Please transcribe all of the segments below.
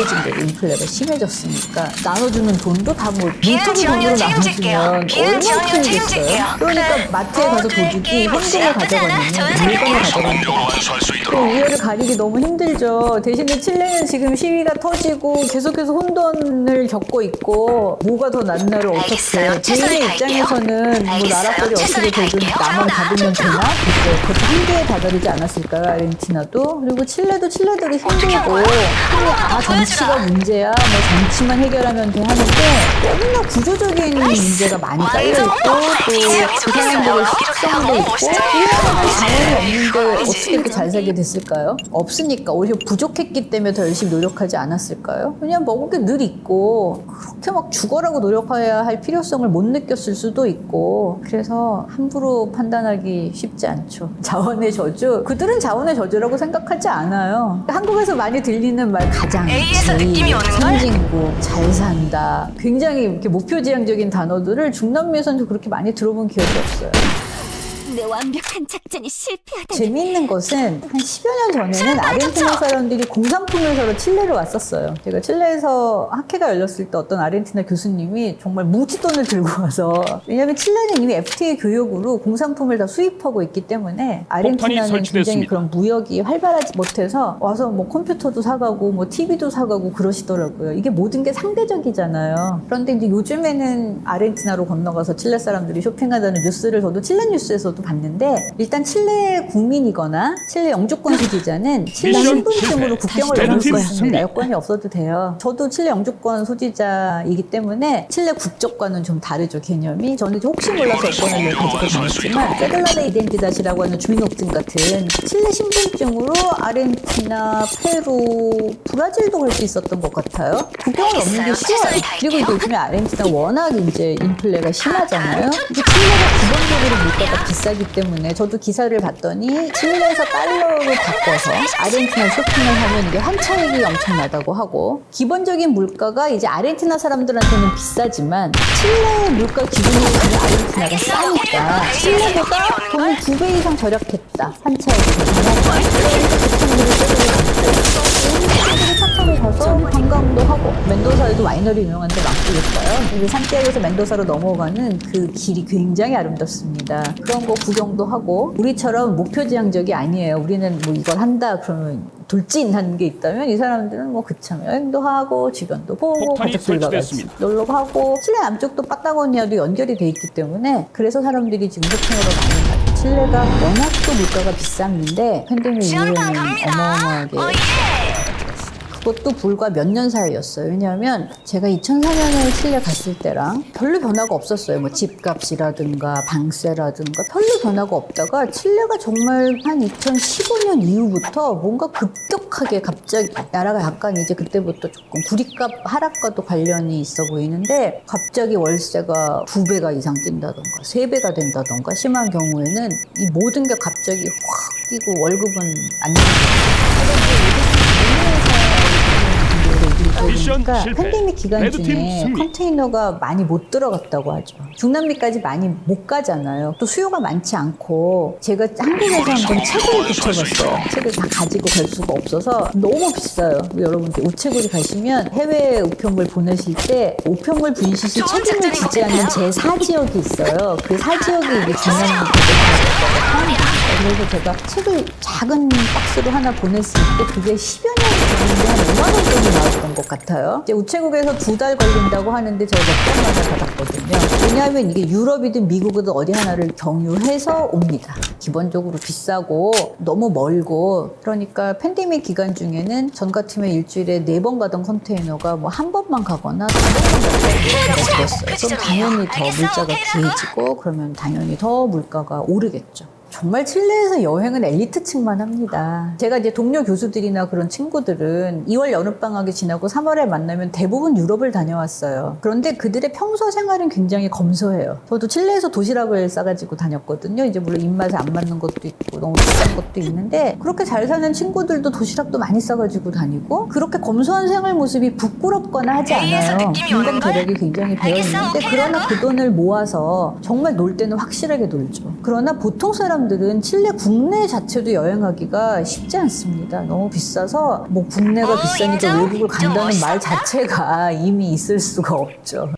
떨어진 거예요. 인플레가 심해졌으니까. 나눠주는 돈도 다 뭐 물통이 돈으로 나눠주면 얼마나 큰일이겠어요. 그러니까 마트에 가서 도둑이 현금을 가져가면 물건을 가져가는 거예요. 이해를 가리기 너무 힘들죠. 대신에 칠레는 지금 시위가 터지고 계속해서 혼돈을 겪고 있고 뭐가 더 낫나를 어떻게 개인의 입장에서는 뭐 나라꼴이 어떻게 되든 나만 받으면 되나? 그것도 한계에 다다르지 않았을까요? 아르헨티나도. 그리고 칠레도 칠레들이 힘들고 정치가 문제야 뭐 정치만 해결하면 돼 하는데 너무나 구조적인 문제가 많이 깔려있고 또 그 사람들의 식성도 있고 이런 자원이 없는데 어떻게 이렇게 잘 살게 됐을까요? 없으니까 오히려 부족했기 때문에 더 열심히 노력하지 않았을까요? 그냥 먹을 게 늘 있고 그렇게 막 죽어라고 노력해야 할 필요성을 못 느꼈을 수도 있고 그래서 함부로 판단하기 쉽지 않죠. 자원의 저주? 그들은 자원의 저주라고 생각하지 않아요. 한국에서 많이 들리는 말 가장치, 선진국, 잘 산다 굉장히 이렇게 목표지향적인 단어들을 중남미에서는 그렇게 많이 들어본 기억이 없어요. 내 완벽한 작전이 실패하다. 재미있는 것은 한 10여 년 전에는 아르헨티나 사람들이 공산품을 사러 칠레로 왔었어요. 제가 칠레에서 학회가 열렸을 때 어떤 아르헨티나 교수님이 정말 무지돈을 들고 와서 왜냐하면 칠레는 이미 FTA 교역으로 공산품을 다 수입하고 있기 때문에 아르헨티나는 굉장히 그런 무역이 활발하지 못해서 와서 뭐 컴퓨터도 사가고 뭐 TV도 사가고 그러시더라고요. 이게 모든 게 상대적이잖아요. 그런데 이제 요즘에는 아르헨티나로 건너가서 칠레 사람들이 쇼핑하다는 뉴스를 저도 칠레 뉴스에서도 봤는데 일단 칠레 국민이거나 칠레 영주권 소지자는 칠레 신분증으로 국경을 넘을 수 있습니다. 여권이 없어도 돼요. 저도 칠레 영주권 소지자이기 때문에 칠레 국적과는 좀 다르죠, 개념이. 저는 혹시 몰라서 여권을 가지고 다녔지만 세들라데 이덴티다시라고 하는 주민등록증 같은 칠레 신분증으로 아르헨티나, 페루, 브라질도 갈 수 있었던 것 같아요. 국경을 넘는 게 쉬워요. 그리고 이제 요즘에 아르헨티나 워낙 이제 인플레가 심하잖아요. 근데 칠레가 기본적으로 물가가 비싸기 때문에 저도 기사를 봤더니 칠레에서 달러로 바꿔서 아르헨티나 쇼핑을 하면 이게 환차익이 엄청나다고 하고 기본적인 물가가 이제 아르헨티나 사람들한테는 비싸지만 칠레의 물가 기준으로 보면 아르헨티나가 싸니까 칠레보다 돈을 2배 이상 절약했다. 환차익이 그러니까 교통비를 떼고 사람들이 차 타고 가서 관광도 하고 멘도사에도 와이너리 유명한 데 많고 있어요. 산티아고에서 멘도사로 넘어가는 그 길이 굉장히 아름답습니다. 그런 거 구경도 하고 우리처럼 목표지향적이 아니에요. 우리는 뭐 이걸 한다 그러면 돌진하는 게 있다면 이 사람들은 뭐 그참 여행도 하고 주변도 보고 가족들과 같이 놀러 가고 칠레 남쪽도 파타고니아도 연결이 돼 있기 때문에 그래서 사람들이 지금 쇼핑으로 많이 가죠. 칠레가 워낙 또 물가가 비쌌는데 팬데믹 이후에는 어마어마하게 그것도 불과 몇 년 사이였어요. 왜냐하면 제가 2004년에 칠레 갔을 때랑 별로 변화가 없었어요. 뭐 집값이라든가 방세라든가 별로 변화가 없다가 칠레가 정말 한 2015년 이후부터 뭔가 급격하게 갑자기 나라가 약간 이제 그때부터 조금 구리값 하락과도 관련이 있어 보이는데 갑자기 월세가 2배가 이상 뛴다던가 3배가 된다던가 심한 경우에는 이 모든 게 갑자기 확 뛰고 월급은 안 나와요. 그러니까 팬데믹 기간 중에 컨테이너가 많이 못 들어갔다고 하죠. 중남미까지 많이 못 가잖아요. 또 수요가 많지 않고 제가 한국에서 한번 채굴을 붙여봤어요. 채굴 다 가지고 갈 수가 없어서 너무 비싸요. 여러분들 우체국에 가시면 해외 우편물 보내실 때 우편물 분실시 책임을 지지 않는 제4지역이 있어요. 그 4지역이 이게 중남미 그래서 제가 책을 작은 박스로 하나 보냈을 때 그게 10여 년 됐는데 한 5만 원 정도 나왔던 것 같아요. 이제 우체국에서 2달 걸린다고 하는데 제가 몇 달마다 받았거든요. 왜냐하면 이게 유럽이든 미국이든 어디 하나를 경유해서 옵니다. 기본적으로 비싸고 너무 멀고 그러니까 팬데믹 기간 중에는 전 같으면 일주일에 4번 가던 컨테이너가 뭐 한 번만 가거나 2번만 가고 그랬어요. 그럼 당연히 더 물자가 귀해지고 그러면 당연히 더 물가가 오르겠죠. 정말 칠레에서 여행은 엘리트층만 합니다. 제가 이제 동료 교수들이나 그런 친구들은 2월 여름방학이 지나고 3월에 만나면 대부분 유럽을 다녀왔어요. 그런데 그들의 평소 생활은 굉장히 검소해요. 저도 칠레에서 도시락을 싸가지고 다녔거든요. 이제 물론 입맛에 안 맞는 것도 있고 너무 비싼 것도 있는데 그렇게 잘 사는 친구들도 도시락도 많이 싸가지고 다니고 그렇게 검소한 생활 모습이 부끄럽거나 하지 않아요. 인간 계력이 굉장히 배어있는데 그러나 그 돈을 모아서 정말 놀 때는 확실하게 놀죠. 그러나 보통 사람들 사람들은 칠레 국내 자체도 여행하기가 쉽지 않습니다. 너무 비싸서 뭐 국내가 비싸니까 외국을 간다는 말 자체가 이미 있을 수가 없죠.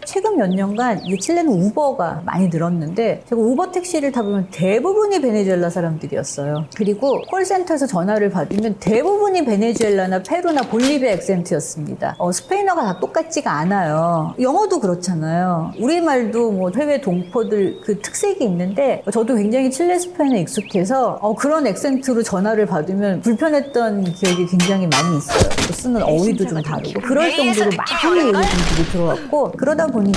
최근 몇 년간 이 칠레는 우버가 많이 늘었는데 제가 우버 택시를 타보면 대부분이 베네수엘라 사람들이었어요. 그리고 콜센터에서 전화를 받으면 대부분이 베네수엘라나 페루나 볼리비아 액센트였습니다. 스페인어가 다 똑같지가 않아요. 영어도 그렇잖아요. 우리말도 뭐 해외 동포들 그 특색이 있는데 저도 굉장히 칠레 스페인에 익숙해서 그런 액센트로 전화를 받으면 불편했던 기억이 굉장히 많이 있어요. 쓰는 어휘도 좀 다르고 그럴 정도로 많은 외국인들이 들어왔고 그러다 보니까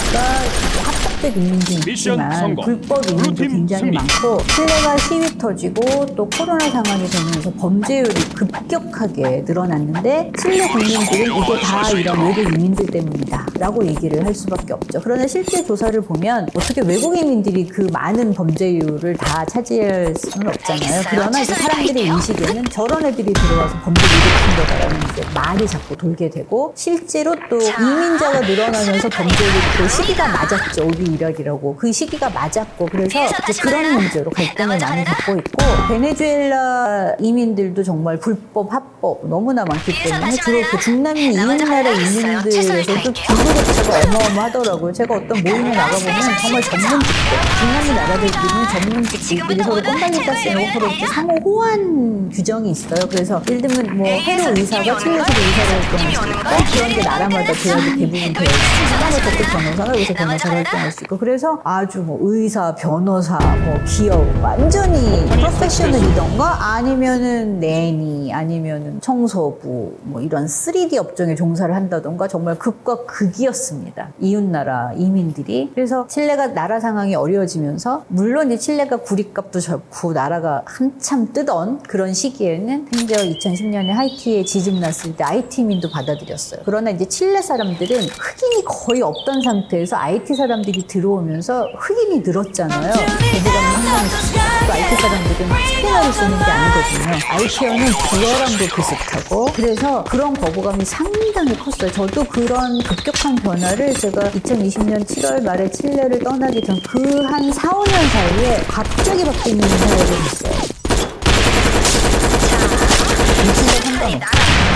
합법적 이민도 있지만 불법 이민도 굉장히 많고 칠레가 시위 터지고 또 코로나 상황이 되면서 범죄율이 급격하게 늘어났는데 칠레 국민들은 이게 다 이런 외국 이민들 때문이다 라고 얘기를 할 수밖에 없죠. 그러나 실제 조사를 보면 어떻게 외국 이민들이 그 많은 범죄율을 다 차지할 수는 없잖아요. 그러나 이제 사람들의 인식에는 저런 애들이 들어와서 범죄를 일으킨 거다라는 이제 말이 자꾸 돌게 되고 실제로 또 이민자가 늘어나면서 범죄율이 그 시기가 맞았죠. 오비 이락이라고. 그 시기가 맞았고 그래서 이제 그런 문제로 갈등을 많이 겪고 있고 베네수엘라 이민들도 정말 불법, 합법 너무나 많기 때문에 주로 그 중남미 이웃나라 이민들에서도 빈부격차가 어마어마하더라고요. 제가 어떤 모임에 나가보면 정말 전문직들, 중남미 나라들끼리는 전문직들끼리 서로 껌달리 따스고 서로 이렇게 상호 호환 규정이 있어요. 그래서 예를 들면 뭐 페루 의사가 칠레에서 의사를 활동할 수 있고 그런 게 나라마다 계약이 대부분 되어 있습니다. 적극 변호사가 여기서 변호사를 활동할 수 있고 그래서 아주 뭐 의사, 변호사, 뭐 기업 완전히 프로페셔널이던가 아니면은 내니 아니면은 청소부 뭐 이런 3D 업종에 종사를 한다던가 정말 극과 극이었습니다. 이웃나라 이민들이. 그래서 칠레가 나라 상황이 어려워지면서 물론 이제 칠레가 구리값도 적고 나라가 한참 뜨던 그런 시기에는 심지어 2010년에 하이티에 지진 났을 때 IT민도 받아들였어요. 그러나 이제 칠레 사람들은 흑인이 거의 없던 상태에서 IT 사람들이 들어오면서 흑인이 늘었잖아요. 거부감이 상당히 컸어요. 또 IT 사람들은 스페인어를 쓰는 게 아니거든요. IT어는 불어랑도 비슷하고 그래서 그런 거부감이 상당히 컸어요. 저도 그런 급격한 변화를 제가 2020년 7월 말에 칠레를 떠나기 전 그 한 4, 5년 사이에 갑자기 바뀌는 사회를 했어요.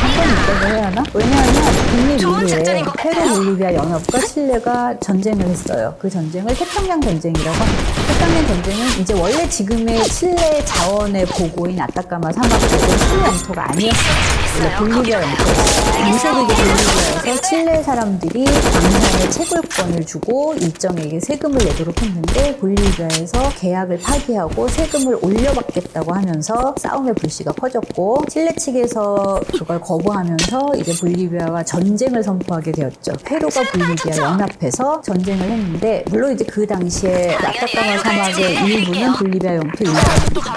상관이 있다고 해야 하나? 왜냐하면 독립 이후에 페루, 볼리비아 연합과 칠레가 전쟁을 했어요. 그 전쟁을 태평양 전쟁이라고 합니다. 태평양 전쟁은 이제 원래 지금의 칠레 자원의 보고인 아타카마 사막은 칠레 영토가 아니었어요. 원래 볼리비아 영토였어요. 당시에도 이제 볼리비아에서 칠레 사람들이 광산의 채굴권을 주고 일정에게 세금을 내도록 했는데 볼리비아에서 계약을 파기하고 세금을 올려받겠다고 하면서 싸움의 불씨가 커졌고 칠레 측에서 그걸 거부하면서 이제 볼리비아와 전쟁을 선포하게 되었죠. 페루가 볼리비아 연합해서 전쟁을 했는데 물론 이제 그 당시에 아타카마 사막의 일부는 볼리비아 영토, 일부는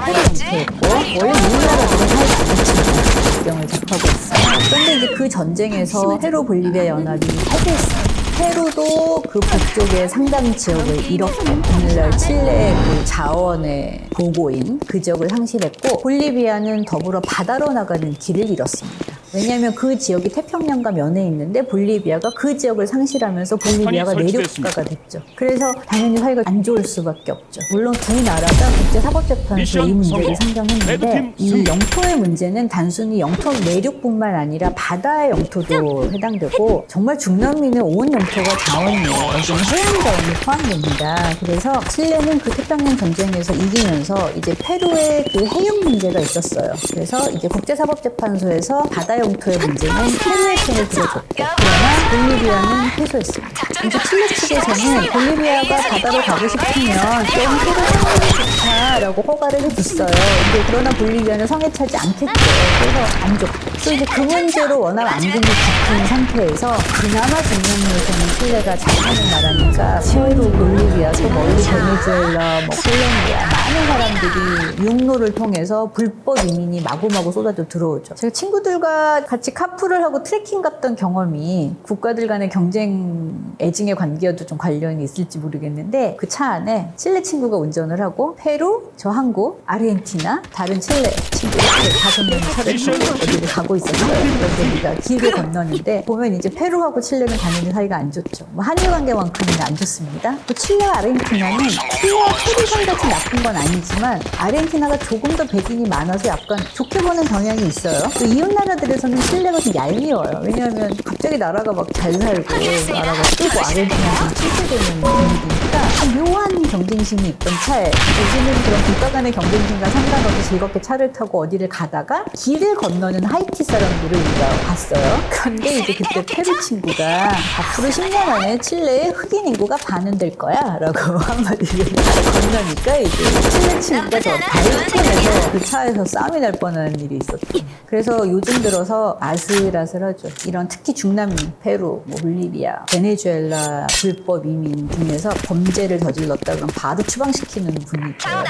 페루 영토였고 원래 우리나라들은 사이가 안 좋지만 국경을 접하고 있어요. 그런데 이제 그 전쟁에서 페루 볼리비아 연합이 패배했어요. 페루도 그 북쪽의 상당 지역을 잃었고 오늘날 칠레의 그 자원의 보고인 그 지역을 상실했고 볼리비아는 더불어 바다로 나가는 길을 잃었습니다. 왜냐하면 그 지역이 태평양과 면에 있는데 볼리비아가 그 지역을 상실하면서 볼리비아가 내륙 국가가 됐죠. 그래서 당연히 사이가 안 좋을 수밖에 없죠. 물론 두 나라가 국제사법재판소에 이 문제를 상정했는데 이 영토의 문제는 단순히 영토 내륙뿐만 아니라 바다의 영토도 해당되고 정말 중남미는 온 영토가 자원이에요. 여기는 해양 자원이 포함됩니다. 그래서 칠레는 그 태평양 전쟁에서 이기면서 이제 페루의 그 해역 문제가 있었어요. 그래서 이제 국제사법재판소에서 바다 영토의 문제는 페루의 편을 들어줬고 그러나 볼리비아는 패소했습니다. 이제 칠레 측에서는 볼리비아가 바다로 가고 싶으면 좀 페루 상황이 좋다라고 허가를 해줬어요. 근데 그러나 볼리비아는 성에 차지 않겠죠. 그래서 안 줬고 또 이제 그 문제로 워낙 안금이 깊은 상태에서 그나마 중남미에서는 칠레가 잘하는 나라니까 페루, 볼리비아, 또 멀리 베네수엘라, 뭐 콜롬비아 많은 사람들이 육로를 통해서 불법 이민이 마구마구 쏟아져 들어오죠. 제가 친구들과 같이 카풀을 하고 트레킹 갔던 경험이 국가들 간의 경쟁 애증의 관계와도 좀 관련이 있을지 모르겠는데 그 차 안에 칠레 친구가 운전을 하고 페루, 저 한국, 아르헨티나, 다른 칠레 친구 이렇게 5명이 차를 타고 어디를 가고 가고 있었어요. 그런데 우리가 길을 건너는데 보면 이제 페루하고 칠레는 당연히 사이가 안 좋죠. 뭐 한일 관계만큼은 안 좋습니다. 또 칠레와 아르헨티나는 칠레와 페루 사이 같이 나쁜 건 아니지만 아르헨티나가 조금 더 백인이 많아서 약간 좋게 보는 경향이 있어요. 또 이웃 나라들에서는 칠레가 좀 얄미워요. 왜냐하면 갑자기 나라가 막 잘 살고 나라가 뜨고 아르헨티나가 침체되는 분위기니까 묘한 경쟁심이 있던 차에 요즘은 그런 국가 간의 경쟁심과 상관없이 즐겁게 차를 타고 어디를 가다가 길을 건너는 하이티 사람들을 우리가 봤어요. 그런데 이제 그때 페루 친구가 앞으로 10년 안에 칠레의 흑인 인구가 반은 될 거야 라고 한마디를 건너니까 이제 칠레 친구가 저 발전해서 그 차에서 싸움이 날 뻔한 일이 있었죠. 그래서 요즘 들어서 아슬아슬하죠. 이런 특히 중남미, 페루, 뭐 볼리비아, 베네수엘라 불법 이민 중에서 범죄를 저질렀다 그러면 바로 추방시키는 분위기예요.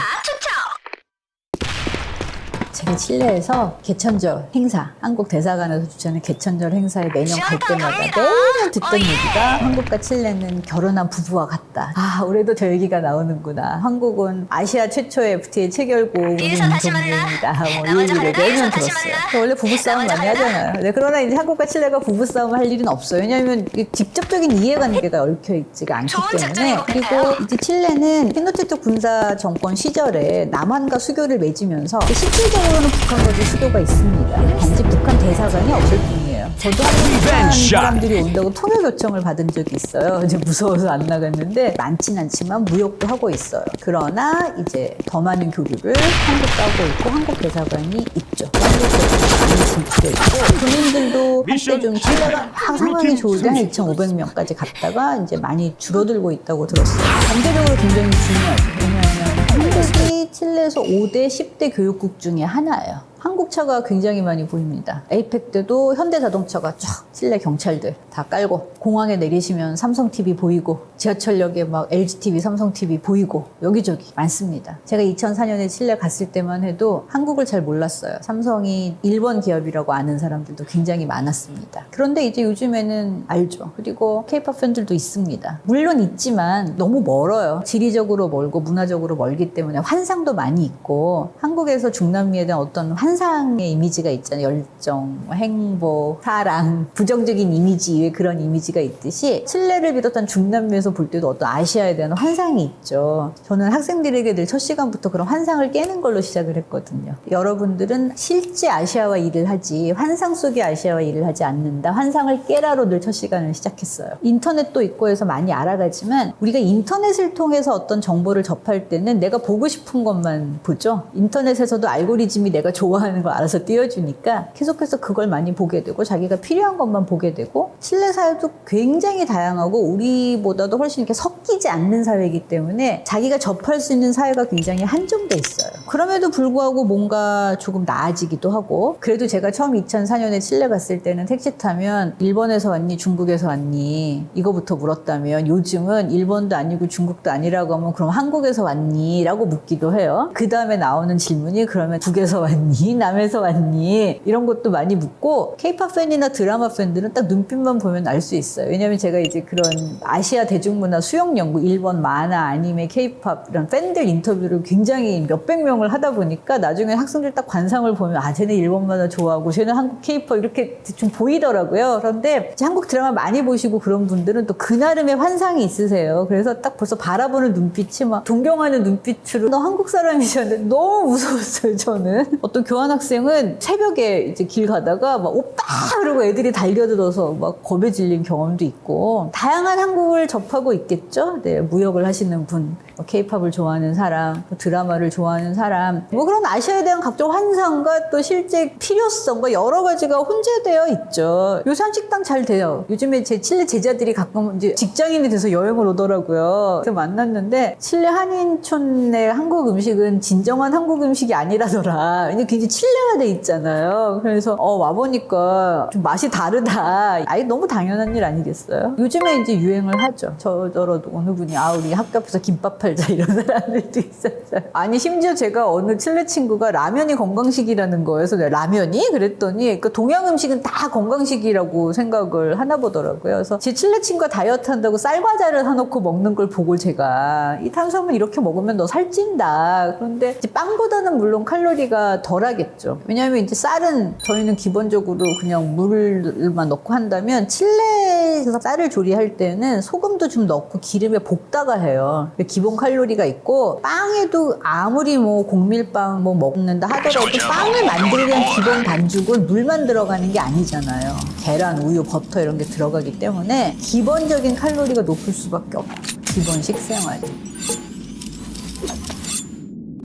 제가 칠레에서 개천절 행사, 한국 대사관에서 주최하는 개천절 행사에 매년 갈 때마다 매년 듣던 얘기가 한국과 칠레는 결혼한 부부와 같다. 아, 올해도 저 얘기가 나오는구나. 한국은 아시아 최초의 FTA 체결국인 동맹이다. 뭐 이 얘기를 매년 들었어요. 원래 부부싸움 많이 하잖아요. 네, 그러나 이제 한국과 칠레가 부부싸움을 할 일은 없어요. 왜냐하면 직접적인 이해관계가 얽혀있지가 않기 때문에. 그리고 이제 칠레는 피노체토 군사 정권 시절에 남한과 수교를 맺으면서 실질적으로는 북한과도 수교가 있습니다. 단지 북한 대사관이 없을 뿐이에요. 저도 한번 북한 사람들이 온다고 통역 요청을 받은 적이 있어요. 이제 무서워서 안 나갔는데 많진 않지만 무역도 하고 있어요. 그러나 이제 더 많은 교류를 한국과 하고 있고 한국 대사관이 있죠. 한국 대사관이 많이 진출해 있고 군인들도 한때 좀 칠레가 막 상황이 좋을 때 한 2,500명까지 갔다가 이제 많이 줄어들고 있다고 들었어요. 경제적으로 굉장히 중요하죠. 왜냐하면 한국이 칠레에서 5대, 10대 교육국 중에 하나예요. 한국차가 굉장히 많이 보입니다. 에이펙 때도 현대자동차가 쫙 칠레 경찰들 다 깔고 공항에 내리시면 삼성TV 보이고 지하철역에 막 LGTV, 삼성TV 보이고 여기저기 많습니다. 제가 2004년에 칠레 갔을 때만 해도 한국을 잘 몰랐어요. 삼성이 일본 기업이라고 아는 사람들도 굉장히 많았습니다. 그런데 이제 요즘에는 알죠. 그리고 K-POP 팬들도 있습니다. 물론 있지만 너무 멀어요. 지리적으로 멀고 문화적으로 멀기 때문에 환상도 많이 있고 한국에서 중남미에 대한 어떤 환상의 이미지가 있잖아요. 열정, 행복, 사랑, 부정적인 이미지 이외에 그런 이미지가 있듯이 칠레를 비롯한 중남미에서 볼 때도 어떤 아시아에 대한 환상이 있죠. 저는 학생들에게 늘 첫 시간부터 그런 환상을 깨는 걸로 시작을 했거든요. 여러분들은 실제 아시아와 일을 하지 환상 속의 아시아와 일을 하지 않는다. 환상을 깨라로 늘 첫 시간을 시작했어요. 인터넷도 있고 해서 많이 알아가지만 우리가 인터넷을 통해서 어떤 정보를 접할 때는 내가 보고 싶은 것만 보죠. 인터넷에서도 알고리즘이 내가 좋아하는 걸 알아서 띄워주니까 계속해서 그걸 많이 보게 되고 자기가 필요한 것만 보게 되고 칠레 사회도 굉장히 다양하고 우리보다도 훨씬 이렇게 섞이지 않는 사회이기 때문에 자기가 접할 수 있는 사회가 굉장히 한정돼 있어요. 그럼에도 불구하고 뭔가 조금 나아지기도 하고 그래도 제가 처음 2004년에 칠레 갔을 때는 택시 타면 일본에서 왔니 중국에서 왔니 이거부터 물었다면 요즘은 일본도 아니고 중국도 아니라고 하면 그럼 한국에서 왔니? 라고 묻기도 해요. 그 다음에 나오는 질문이 그러면 북에서 왔니? 남에서 왔니? 이런 것도 많이 묻고 K-POP 팬이나 드라마 팬들은 딱 눈빛만 보면 알 수 있어요. 왜냐면 제가 이제 그런 아시아 대중문화 수용 연구, 일본 만화, 아니메, K-POP 이런 팬들 인터뷰를 굉장히 몇백 명을 하다 보니까 나중에 학생들 딱 관상을 보면 아 쟤는 일본 만화 좋아하고 쟤는 한국 K-POP 이렇게 좀 보이더라고요. 그런데 이제 한국 드라마 많이 보시고 그런 분들은 또 그 나름의 환상이 있으세요. 그래서 딱 벌써 바라보는 눈빛이 막 존경하는 눈빛으로 너 한국 사람이셨는데 너무 무서웠어요. 저는 어떤 교환학생은 새벽에 이제 길 가다가 막 오빠 그러고 애들이 달려들어서 막 겁에 질린 경험도 있고 다양한 한국을 접하고 있겠죠. 네, 무역을 하시는 분, K-POP을 좋아하는 사람, 드라마를 좋아하는 사람, 뭐 그런 아시아에 대한 각종 환상과 또 실제 필요성과 여러 가지가 혼재되어 있죠. 요새 한식당 잘 돼요. 요즘에 제 칠레 제자들이 가끔 이제 직장인이 돼서 여행을 오더라고요. 그래서 만났는데 칠레 한인촌의 한국 음식은 진정한 한국 음식이 아니라더라. 왜냐면 굉장히 칠레화돼 있잖아요. 그래서 와보니까 좀 맛이 다르다. 아예 너무 당연한 일 아니겠어요? 요즘에 이제 유행을 하죠. 저더러도 어느 분이 우리 학교 앞에서 김밥 팔자 이런 사람들도 있었어요. 아니 심지어 제가 어느 칠레 친구가 라면이 건강식이라는 거여서 라면이? 그랬더니 그 동양 음식은 다 건강식이라고 생각을 하나 보더라고요. 그래서 제 칠레 친구가 다이어트 한다고 쌀과자를 사놓고 먹는 걸 보고 제가 이 탄수화물 이렇게 먹으면 너 살찐다. 그런데 이제 빵보다는 물론 칼로리가 덜하기 하겠죠. 왜냐하면 이제 쌀은 저희는 기본적으로 그냥 물만 넣고 한다면 칠레에서 쌀을 조리할 때는 소금도 좀 넣고 기름에 볶다가 해요. 기본 칼로리가 있고 빵에도 아무리 뭐 공밀빵 뭐 먹는다 하더라도 빵을 만들기 위한 기본 반죽은 물만 들어가는 게 아니잖아요. 계란, 우유, 버터 이런 게 들어가기 때문에 기본적인 칼로리가 높을 수밖에 없죠. 기본 식생활이.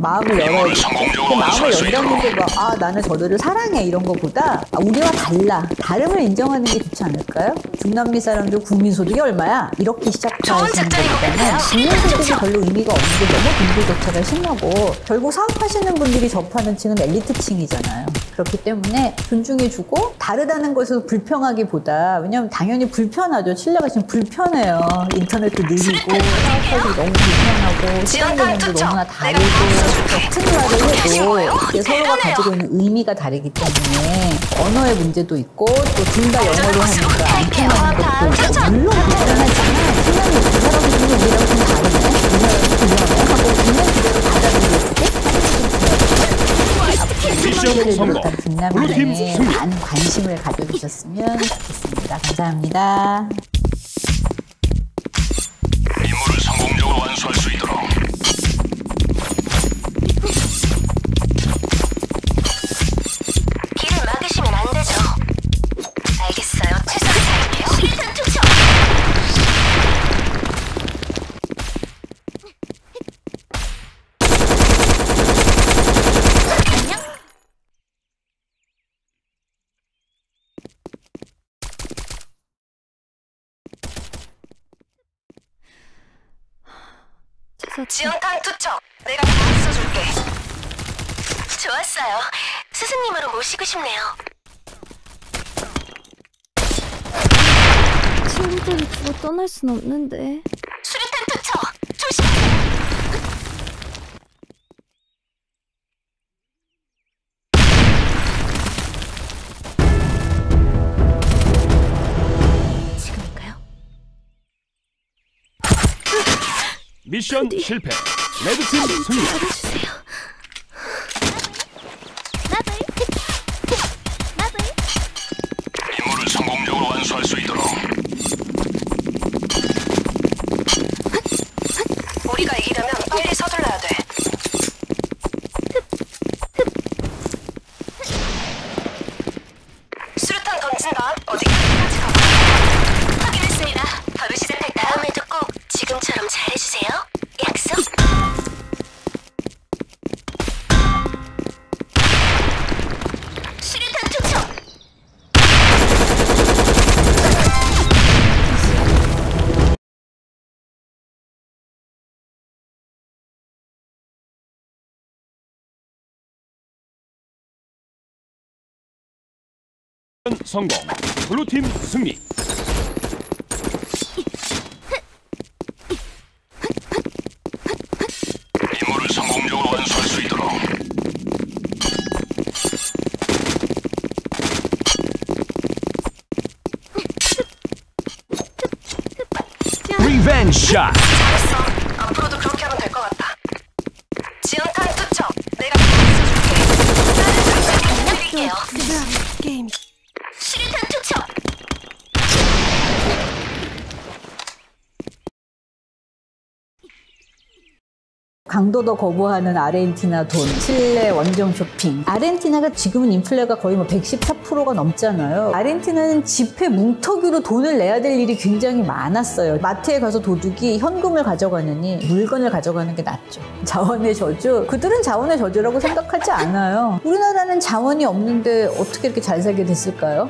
마음을 열어야 돼. 마음을 연다는 게 막, 나는 저들을 사랑해 이런 거보다 우리와 달라. 다름을 인정하는 게 좋지 않을까요? 중남미 사람들 국민소득이 얼마야? 이렇게 시작하시는 것보다는 국민소득이 별로 의미가 없는 게 너무 빈부격차가 심하고 결국 사업하시는 분들이 접하는 층은 엘리트층이잖아요. 그렇기 때문에 존중해주고 다르다는 것을 불평하기보다 왜냐하면 당연히 불편하죠. 칠레가 지금 불편해요. 인터넷도 느리고 사업하기 너무 불편하고 시간 개념도 너무나 다르고 같은 말을 해도 서로가 가지고 있는 의미가 다르기 때문에 언어의 문제도 있고 또 둘 다 영어로 하니까 안 통하는 것도 있고 물론 불편하지만 생각이 그 사람 중에 우리랑 좀 다르네 이 사람 그러네 하고 있는 그대로 받아들이고 미션 성공. 블루팀 승리. 많은 관심을 가져주셨으면 좋겠습니다. 감사합니다. 임무를 성공적으로 완수할 수 있도록. 길을 막으시면 안 되죠. 알겠어요. 최선을 다할게요. 실탄 투척. 안녕. 지원탄 투척. 내가 다 써줄게. 좋았어요. 스승님으로 모시고 싶네요. 친구들이 두고 떠날 순 없는데. 수류탄 투척. 조심. 지금인가요? 미션 실패. 레드팀 승리. 잡아주세요. 임무를 성공적으로 완수할 수 있도록. 우리가 이기려면 빨리 서둘러야 돼. 수류탄 던진다. 어디까지 가봐. 확인했습니다. 바로 시작할까요? 다음에도 꼭 지금처럼 잘해주세요. 약속. 수류탄 투척. 미션 성공. 블루팀 승리. 임무를 성공적으로 완수할 수 있도록. 리벤지 샷. 잘했어. 앞으로도 그렇게 하면 될 것 같아. 지원탄 투척. 내가 써줄게. 드릴게요. 게임. 수류탄 투척. 강도도 거부하는 아르헨티나 돈, 칠레 원정 쇼핑. 아르헨티나가 지금은 인플레가 거의 뭐 114%가 넘잖아요. 아르헨티나는 지폐 뭉터기로 돈을 내야 될 일이 굉장히 많았어요. 마트에 가서 도둑이 현금을 가져가느니 물건을 가져가는 게 낫죠. 자원의 저주? 그들은 자원의 저주라고 생각하지 않아요. 우리나라는 자원이 없는데 어떻게 이렇게 잘 살게 됐을까요?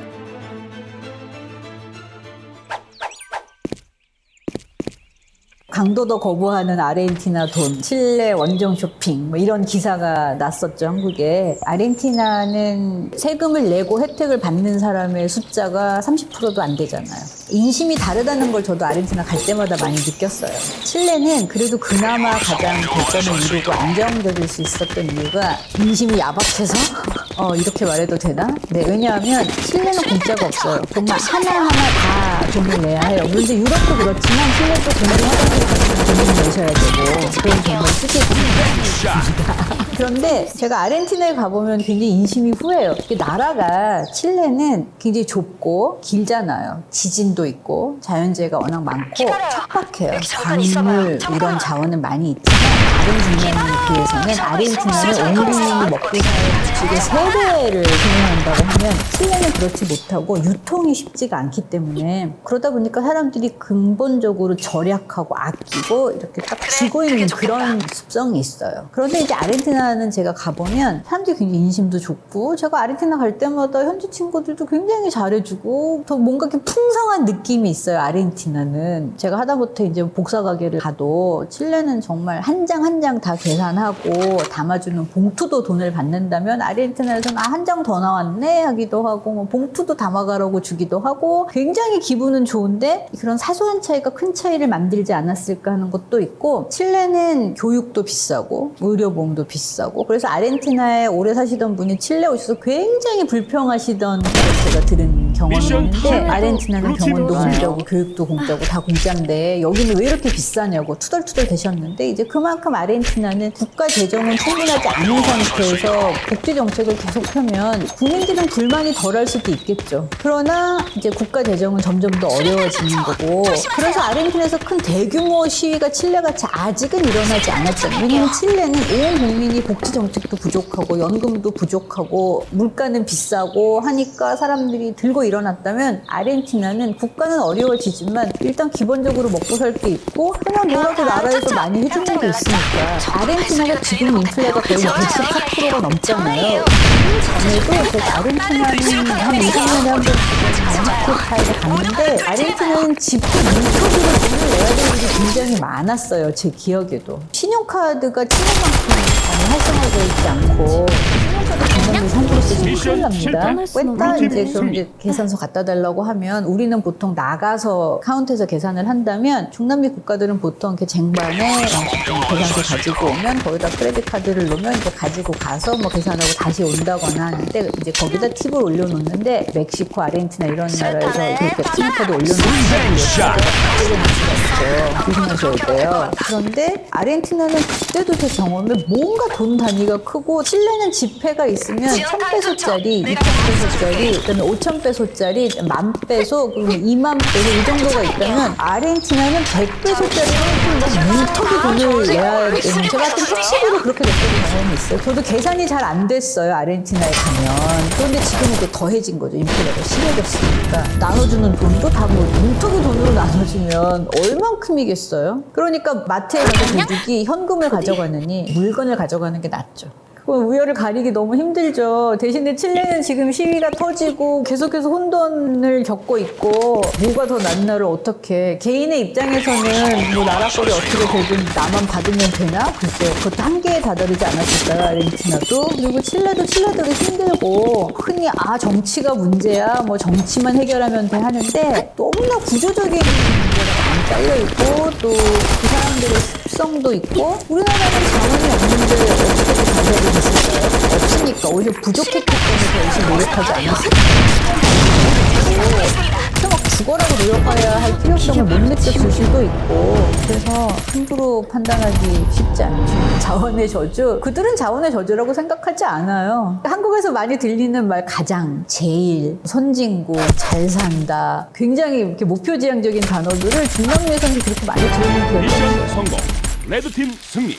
강도도 거부하는 아르헨티나 돈, 칠레 원정 쇼핑 뭐 이런 기사가 났었죠, 한국에. 아르헨티나는 세금을 내고 혜택을 받는 사람의 숫자가 30%도 안 되잖아요. 인심이 다르다는 걸 저도 아르헨티나 갈 때마다 많이 느꼈어요. 칠레는 그래도 그나마 가장 발전을 이루고 안정적일 수 있었던 이유가 인심이 야박해서 이렇게 말해도 되나? 네, 왜냐하면 칠레는 공짜가 없어요. 정말 하나하나 다 돈을 내야 해요. 그런데 유럽도 그렇지만 칠레도 공중 화장실 같은 돈을 내셔야 되고 그건 정말 쓰기 힘듭니다. 그런데 제가 아르헨티나에 가보면 굉장히 인심이 후해요. 나라가 칠레는 굉장히 좁고 길잖아요. 지진도 있고 자연재해가 워낙 많고 척박해요. 광물 이런 자원은 많이 있지만 다른 국면에 비해서는 아르헨티나는 온 국민이 먹고 사는 지금 3배를 생산한다고 하면 칠레는 그렇지 못하고 유통이 쉽지가 않기 때문에 그러다 보니까 사람들이 근본적으로 절약하고 아끼고 이렇게 딱 쥐고 있는 그런 습성이 있어요. 그런데 이제 아르헨티나는 제가 가보면 사람들이 굉장히 인심도 좋고 제가 아르헨티나 갈 때마다 현지 친구들도 굉장히 잘해주고 더 뭔가 이렇게 풍성한 느낌이 있어요. 아르헨티나는 제가 하다못해 이제 복사 가게를 가도 칠레는 정말 한 장 한 장 다 계산하고 담아주는 봉투도 돈을 받는다면 아르헨티나에서는 한 장 더 나왔네 하기도 하고 뭐 봉투도 담아가라고 주기도 하고 굉장히 기분은 좋은데 그런 사소한 차이가 큰 차이를 만들지 않았을까 하는 것도 있고 칠레는 교육도 비싸고 의료보험도 비싸고 그래서 아르헨티나에 오래 사시던 분이 칠레 오셔서 굉장히 불평하시던 걸 제가 들은 경험이 있는데 아르헨티나는 병원도 공짜고 교육도 공짜고 다 공짜인데 여기는 왜 이렇게 비싸냐고 투덜투덜 대셨는데 이제 그만큼 아르헨티나는 국가 재정은 충분하지 않은 상태에서 복지 정책을 계속 펴면 국민들은 불만이 덜할 수도 있겠죠. 그러나 이제 국가 재정은 점점 더 어려워지는 거고 그래서 아르헨티나에서 큰 대규모 시위가 칠레같이 아직은 일어나지 않았잖아요. 왜냐하면 칠레는 온 국민이 복지 정책도 부족하고 연금도 부족하고 물가는 비싸고 하니까 사람들이 들고 일어났다면 아르헨티나는 국가는 어려워지지만 일단 기본적으로 먹고 살 게 있고 그냥 뭐라도 나라에서 많이 해주는 게 있으니까 아르헨티나가 지금 인플레가 거의 118%가 넘잖아요. 전에도 제가 아르헨티나는 한 2, 3년에 한 번 마켓파이에 갔는데 아르헨티나는 집도 문턱으로 돈을 내야 되는 게 굉장히 많았어요. 제 기억에도. 신용카드가 칠레만큼 활성화되어 있지 않고 신용카드 정당비 3% 쓰시면 큰일 납니다. 뺐다 이제 그럼 이제 계산서 갖다 달라고 하면 우리는 보통 나가서 카운터에서 계산을 한다면 중남미 국가들은 보통 이렇게 쟁반에 계산서 가지고 오면 거기다 크레딧 카드를 놓으면 이제 가지고 가서 뭐 계산하고 다시 온다거나 하는데 이제 거기다 팁을 올려놓는데 멕시코, 아르헨티나 이런 나라에서 그렇게 신용카드 올려놓는 조심하셔야 돼요. 그런데 아르헨티나는 그때도 제 경험에 뭔가 돈 단위가 크고 칠레는 지폐가 있으면 1000페소짜리, 2000페소짜리, 그다음에 5000페소짜리, 10,000페소, 그리고 20,000페소 이 정도가 있다면 아르헨티나는 100페소짜리는 문턱이 돈을 내야 되는 제가 하여튼 택시비로 그렇게 냈던 경험이 있어요. 저도 계산이 잘 안 됐어요. 아르헨티나에 가면. 그런데 지금은 또 더해진 거죠. 인플레가 심해졌으니까. 나눠주는 돈도 다 뭐 문턱이 돈으로 나눠주면 얼만큼이겠어요? 그러니까 마트에 가서 도둑이 현금을 가져가느니 물건을 가져가는 게 낫죠. 우열을 가리기 너무 힘들죠. 대신에 칠레는 지금 시위가 터지고 계속해서 혼돈을 겪고 있고 뭐가 더 낫나를 어떻게 개인의 입장에서는 뭐 나라 거리 어떻게 되든 나만 받으면 되나? 글쎄 그것도 한계에 다다르지 않았을까요? 아르헨티나도. 그리고 칠레도 칠레대로 힘들고 흔히 정치가 문제야 뭐 정치만 해결하면 돼 하는데 너무나 구조적인 문제가 많이 깔려있고 또 그 사람들의 습성도 있고 우리나라는 자원이 없는데 어떻게 자세를 있을까요? 없으니까 오히려 부족했기 때문에 더 열심히 노력하지 않았을까? 막 죽어라고 노력해야 할 필요성을 못 느꼈을 수도 있고 그래서 함부로 판단하기 쉽지 않죠. 자원의 저주? 그들은 자원의 저주라고 생각하지 않아요. 한국에서 많이 들리는 말 가장, 제일, 선진국, 잘 산다 굉장히 이렇게 목표지향적인 단어들을 중남미에서는 그렇게 많이 들리는 기억이 미션 있어요. 성공. 레드팀 승리.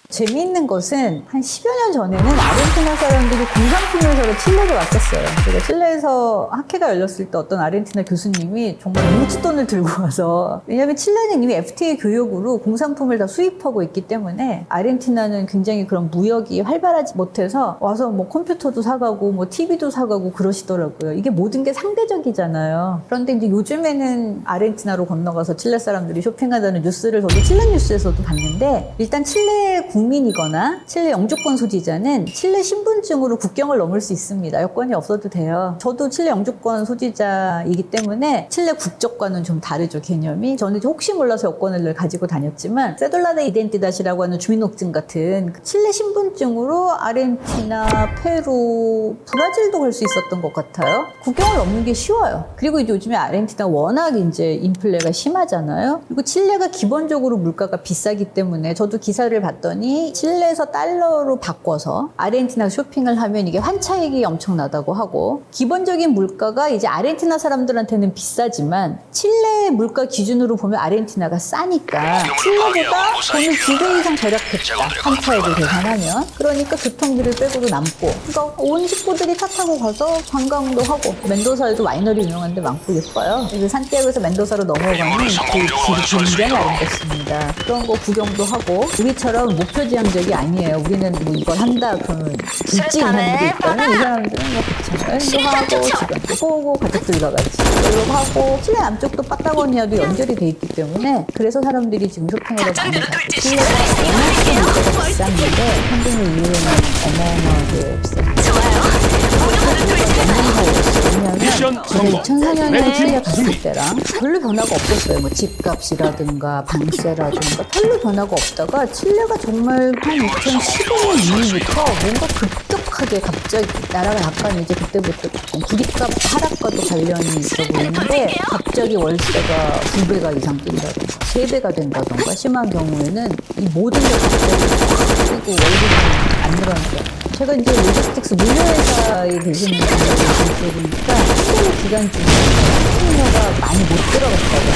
재미있는 것은 한 10여 년 전에는 아르헨티나 사람들이 공산품을 사러 칠레를 왔었어요. 제가 칠레에서 학회가 열렸을 때 어떤 아르헨티나 교수님이 정말 무지돈을 들고 와서 왜냐하면 칠레는 이미 FTA 교역으로 공산품을 다 수입하고 있기 때문에 아르헨티나는 굉장히 그런 무역이 활발하지 못해서 와서 뭐 컴퓨터도 사가고 뭐 TV도 사가고 그러시더라고요. 이게 모든 게 상대적이잖아요. 그런데 이제 요즘에는 아르헨티나로 건너가서 칠레 사람들이 쇼핑하다는 뉴스를 저도 칠레 뉴스에서도 봤는데 일단 칠레의 국민이거나 칠레 영주권 소지자는 칠레 신분증으로 국경을 넘을 수 있습니다. 여권이 없어도 돼요. 저도 칠레 영주권 소지자이기 때문에 칠레 국적과는 좀 다르죠, 개념이. 저는 혹시 몰라서 여권을 늘 가지고 다녔지만 세돌라 데 이덴티다시라고 하는 주민등록증 같은 칠레 신분증으로 아르헨티나, 페루, 브라질도 갈 수 있었던 것 같아요. 국경을 넘는 게 쉬워요. 그리고 이제 요즘에 아르헨티나 워낙 이제 인플레가 심하잖아요. 그리고 칠레가 기본적으로 물가가 비싸기 때문에 저도 기사를 봤더니 칠레에서 달러로 바꿔서 아르헨티나 쇼핑을 하면 이게 환차익이 엄청나다고 하고, 기본적인 물가가 이제 아르헨티나 사람들한테는 비싸지만 칠레 물가 기준으로 보면 아르헨티나가 싸니까 칠레보다 돈을 2배 이상 절약했다, 환차익을 계산하면. 그러니까 교통비를 빼고도 남고, 그러니까 온 식구들이 차 타고 가서 관광도 하고, 멘도사에도 와이너리 유명한 데 많고 예뻐요. 그 산티아고에서 멘도사로 넘어가는 그 길이 굉장히 아름답습니다. 그런 거 구경도 하고, 우리처럼 목표지향적이 아니에요. 우리는 뭐 이걸 한다 그러면 불지하는 게 있다면 이 사람들은 뭐 그렇죠. 여행도 하고 주변도 보고 가족들과 같이 놀러 하고, 칠레 남쪽도 파타고니아도 연결이 돼 있기 때문에 그래서 사람들이 지금 쇼핑하러 많이 가고, 칠레가 워낙 물가가 비쌌는데 현금의 이후에는 어마어마하게 비쌌어요. 미션 성공. 2004년에 칠레 갔을 때랑 별로 변화가 없었어요. 뭐 집값이라든가 방세라든가 별로 변화가 없다가 칠레가 정말 한 2015년 이후부터 뭔가 급격하게 갑자기 나라가 약간 이제 그때부터 조금 구리값 하락과도 관련이 있어 보이는데 갑자기 월세가 2배가 이상 뛴다든가 3배가 된다든가, 심한 경우에는 이 모든 게 갑자기 뛰고 월급이 안 늘어나요. 제가 이제 로지스틱스 물류회사에 계시는 분들을 들어보니까 시대의 기간 중에 수요가 많이 못 들어갔다고.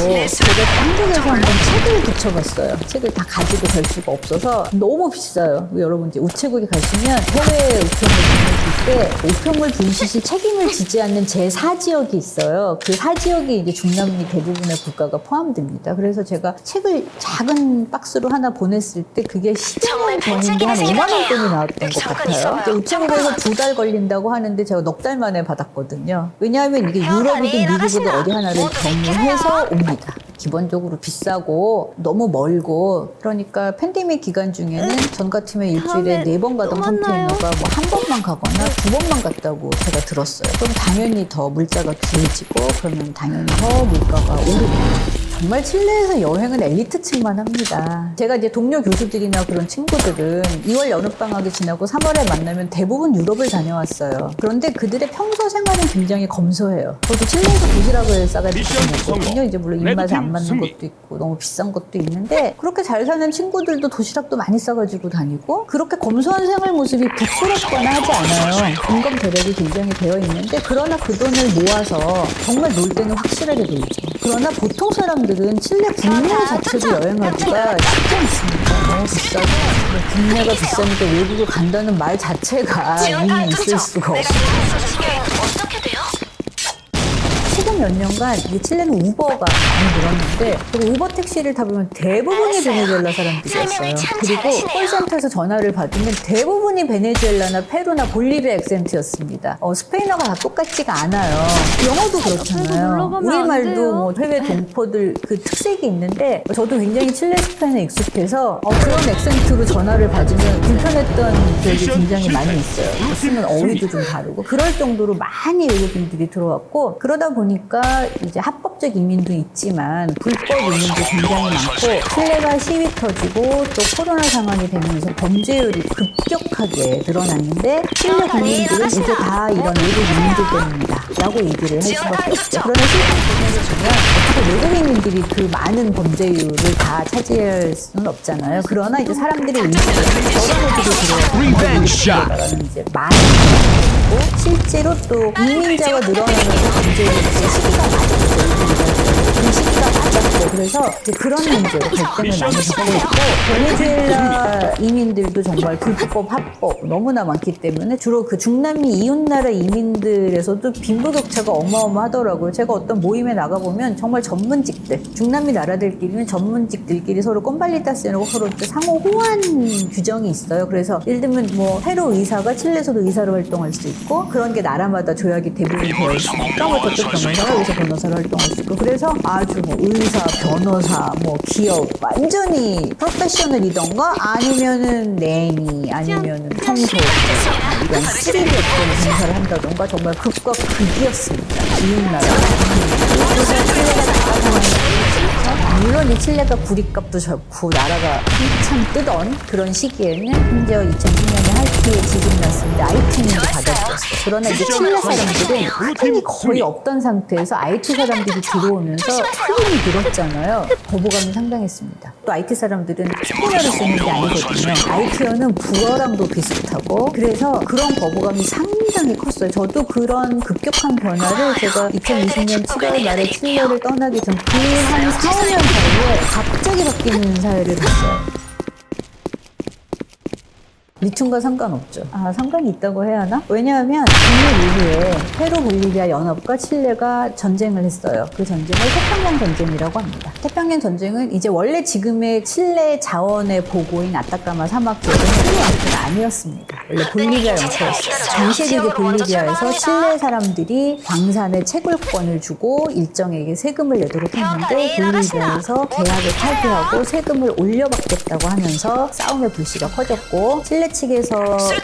제가 한국에서 한번 책을 붙여봤어요. 책을 다 가지고 갈 수가 없어서 너무 비싸요. 여러분 이제 우체국에 가시면 해외 우편물 보내실 때 우편물 분실시 책임을 지지 않는 제4지역이 있어요. 그 4지역이 이제 중남미 대부분의 국가가 포함됩니다. 그래서 제가 책을 작은 박스로 하나 보냈을 때 그게 10년 전인데 한 5만 원 돈이 나왔던 것 같아요. 이제 우체국에서 2달 걸린다고 하는데 제가 넉 달 만에 받았거든요. 왜냐하면 이게 유럽이든 미국이든 어디 하나를 경유해서 옵니다. 기본적으로 비싸고 너무 멀고, 그러니까 팬데믹 기간 중에는 전 같으면 일주일에 4번 가던 컨테이너가 뭐 한 번만 가거나 2번만 갔다고 제가 들었어요. 그럼 당연히 더 물자가 길어지고 그러면 당연히 더 물가가 오르고. 정말 칠레에서 여행은 엘리트층만 합니다. 제가 이제 동료 교수들이나 그런 친구들은 2월 여름방학이 지나고 3월에 만나면 대부분 유럽을 다녀왔어요. 그런데 그들의 평소 생활은 굉장히 검소해요. 저도 칠레에서 도시락을 싸가지고 다녔거든요. 이제 물론 입맛에 안 맞는 것도 있고 너무 비싼 것도 있는데, 그렇게 잘 사는 친구들도 도시락도 많이 싸가지고 다니고 그렇게 검소한 생활 모습이 부끄럽거나 하지 않아요. 공감 대략이 굉장히 되어 있는데, 그러나 그 돈을 모아서 정말 놀 때는 확실하게 놀죠. 그러나 보통 사람들은 칠레 국내 자체도 여행하기가 쉽지 않습니다. 너무 비싸고, 국내가 비싸니까 외국을 간다는 말 자체가 의미 있을 수가 없어요. 어떻게 돼요? 최근 몇 년간 이 칠레는 우버가 많이 늘었는데, 그리고 우버 택시를 타보면 대부분이 베네수엘라 사람들이었어요. 그리고 콜센터에서 전화를 받으면 대부분이 베네수엘라나 페루나 볼리비아 액센트였습니다. 스페인어가 다 똑같지가 않아요. 영어도 그렇잖아요. 우리말도 뭐 해외 동포들 그 특색이 있는데, 저도 굉장히 칠레 스페인에 익숙해서 그런 액센트로 전화를 받으면 불편했던 기억이 굉장히 많이 있어요. 쓰는 어휘도 좀 다르고 그럴 정도로 많이 외국인들이 들어왔고, 그러다 보니까 이제 합법적 이민도 있지만 불법 이민도 굉장히 많고, 칠레가 시위 터지고 또 코로나 상황이 되면서 범죄율이 급격하게 늘어났는데, 칠레 국민들은 이제 다 이런 외국 이민들 때문이다 라고 얘기를 할 수밖에 없죠. 그러나 실상 보면서 보면 어떻게 외국인들이 그 많은 범죄율을 다 차지할 수는 없잖아요. 그러나 이제 사람들의 인식은 저런 애들이 들어가는 이제 많이 있고, 실제로 또 이민자가 늘어나면서 범죄율이 시기가 맞았어요. 그 시기가 맞았고, 그래서 이제 그런 문제로 갈등을 많이 겪고 있고, 베네수엘라 이민들도 정말 불법, 합법 너무나 많기 때문에 주로 그 중남미 이웃나라 이민들에서도 빈부격차가 어마어마하더라고요. 제가 어떤 모임에 나가보면 정말 전문직들, 중남미 나라들끼리는 전문직들끼리 서로 꼼발리타스라고 서로 상호 호환 규정이 있어요. 그래서 예를 들면 뭐 페루 의사가 칠레에서도 의사로 활동할 수 있고, 그런 게 나라마다 조약이 대부분 되어 있으니까 뭐 저쪽 변호사가 여기서 변호사로 활동할 수 있고, 그래서 아주 뭐 의사, 변호사, 뭐 기업 완전히 프로페셔널이던가 아니면은 내니 아니면은 청소 이런 스릴 업종에 종사를 한다던가 정말 극과 극이었습니다. 이웃나라. 그래서 칠레가 나가서 물론 이 칠레가 구리값도 적고 나라가 한참 뜨던 그런 시기에는 심지어 2010년에 하이티에 지진이 났습니다. IT민도 받아들였어요. 그러나 이제 칠레 사람들은 흑인이 거의 없던 상태에서 IT 사람들이 들어오면서 흑인이 늘었잖아요. 거부감이 상당했습니다. 또 IT 사람들은 스페인어를 쓰는 게 아니거든요. IT어는 불어랑도 비슷하고 그래서 그런 거부감이 상당히 컸어요. 저도 그런 급격한 변화를 제가 2020년 7월 말에 칠레를 떠나기 전 그 한 4, 5년 사이에 갑자기 바뀌는 사회를 봤어요. 미퉁과 상관없죠. 아, 상관이 있다고 해야 하나? 왜냐하면 중일 이후에 페루, 볼리비아 연합과 칠레가 전쟁을 했어요. 그 전쟁을 태평양 전쟁이라고 합니다. 태평양 전쟁은 이제 원래 지금의 칠레 자원의 보고인 아타카마 사막 지역은 페루 영토는 아니었습니다. 원래 볼리비아 영토였어요. 전 세계 볼리비아에서 칠레 사람들이 광산의 채굴권을 주고 일정에게 세금을 내도록 했는데 볼리비아에서 계약을 탈퇴하고 세금을 올려받겠다고 하면서 싸움의 불씨가 커졌고 칠레 측에서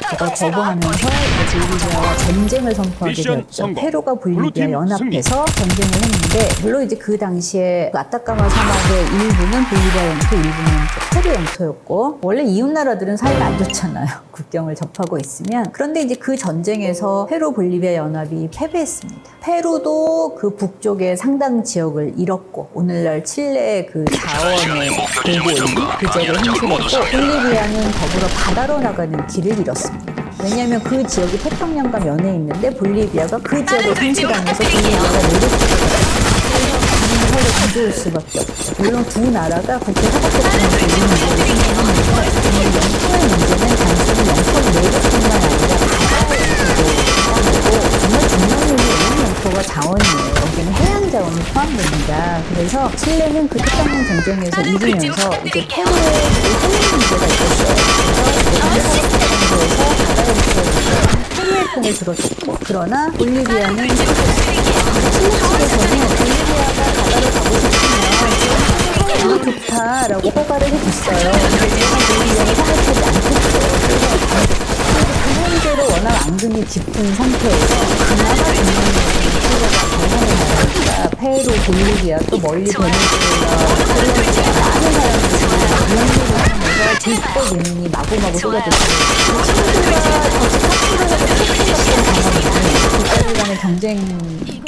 그걸 거부하면서 볼리비아와 전쟁을 선포하게 되었죠. 페루가 볼리비아 연합해서 전쟁을 했는데 물론 이제 그 당시에 아타카마 사막의 일부는 볼리비아 영토, 일부는 페루 영토였고 원래 이웃 나라들은 사이가 안 좋잖아요. 국경을 접하고 있으면. 그런데 이제 그 전쟁에서 페루, 볼리비아 연합이 패배했습니다. 페루도 그 북쪽의 상당 지역을 잃었고 오늘날 칠레의 그 자원의 보고인 그 지역을 행실했고 볼리비아는 더불어 바다로 나가는 길을 잃었습니다. 왜냐하면 그 지역이 태평양과 면에 있는데 볼리비아가 그 지역을 상실하면서 볼리비아가 서로 가져올 수밖에 없죠. 물론 두 나라가 그렇게 사각지대에서 있는 문제를 생각하는데 이 영토의 문제는 단순히 영토 내륙뿐만 아니라 바다의 영토도 정말 중요한 영토가 자원이에요. 여기는 해양 자원이 포함됩니다. 그래서 칠레는 그 태평양 전쟁에서 이기면서 이제 페루에 해양 문제가 있었어요. 그래서 바다 영토에서 페루의 편을 들어줬고 그러나 볼리비아는 칠레 측에서는 볼리비아가 바다로 가고 싶으면 너무 좋다라고 허가를 해줬어요. 근데 볼리비아는 생각하지 않겠죠. 그래서 그 문제로 워낙 앙금이 깊은 상태에서 그나마 칠레가 대단한 나라니까 페루, 볼리비아 또 멀리 베네수엘라, 콜롬비아 많은 사람들이 유흥을 하면서 불법移民이 마구마구 쏟아졌어요. 국가들간의 경쟁